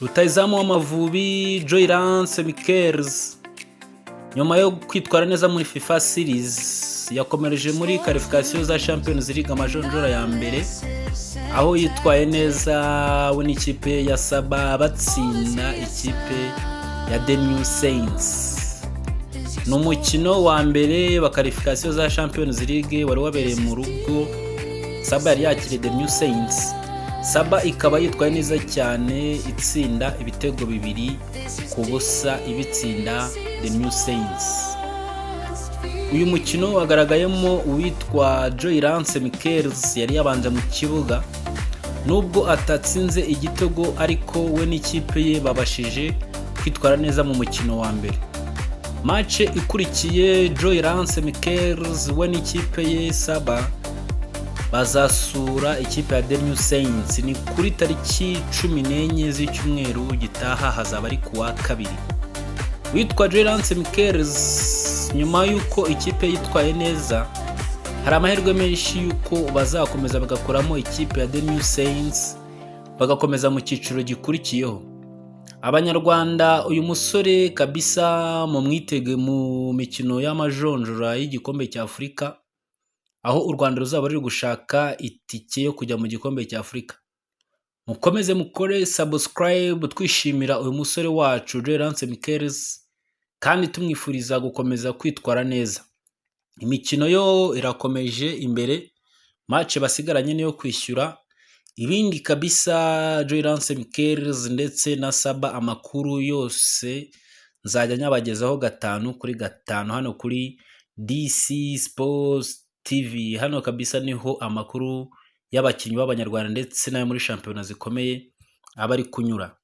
rutahizamu w'Amavubi Joylance Miquels nyuma yo kwitwara neza muri FIFA Series yakomereje muri qualification za Champions League amajonjora ya mbere aho yitwaye neza we n'ikipe ya Saba batsinda ikipe ya The New Saints. N'umukino wa mbere wa qualification za Champions League wari wabereye mu rugo. Saba yari yakiriye The New Saints. Saba ikaba yitwaye neza cyane itsinda ibitego 2-0 ibitsinda The New Saints. Uyu mukino wagaragayemo uwitwa Joylance Miquels yari yabanje mu kibuga nubwo atatsinze igitego ariko we n'ikipe ye babashije kwitwara neza mu mukino wa mbere. Match ikurikiye Joylance Miquels we n'ikipe ye Saba bazasura ikipe ya The New Saints ni kuri tariki 14 z'icyumweru gitaha hazaba ari kuwa kabiri. Witwa Joylance Miquels nyuma yuko ikipe yitwaye neza hari amahirwe menshi yuko bazakomeza bagakoramo ikipe ya The New Saints bagakomeza mu cyiciro gikurikiyeho. Abanyarwanda uyu musore kabisa mu mwitege mu mikino y'amajonjora y'igikombe cya Afurika aho u Rwanda ruzaba ruri gushaka itike yo kujya mu gikombe cya Afurika. Mukomeze mukore subscribe twishimira uyu musore wacu Joylance Miquels kandi tumwifuriza gukomeza kwitwara neza. Imikino yo irakomeje imbere, match basigaranye niyo kwishyura. Ibindi kabisa Joylance Miquels ndetse na Saba amakuru yose nzajya nyabagezaho 5/5 hano kuri DC Sports TV. Hano kabisa niho amakuru y'abakinnyi b'Abanyarwanda ndetse n'ayo muri shampiyona zikomeye abari kunyura.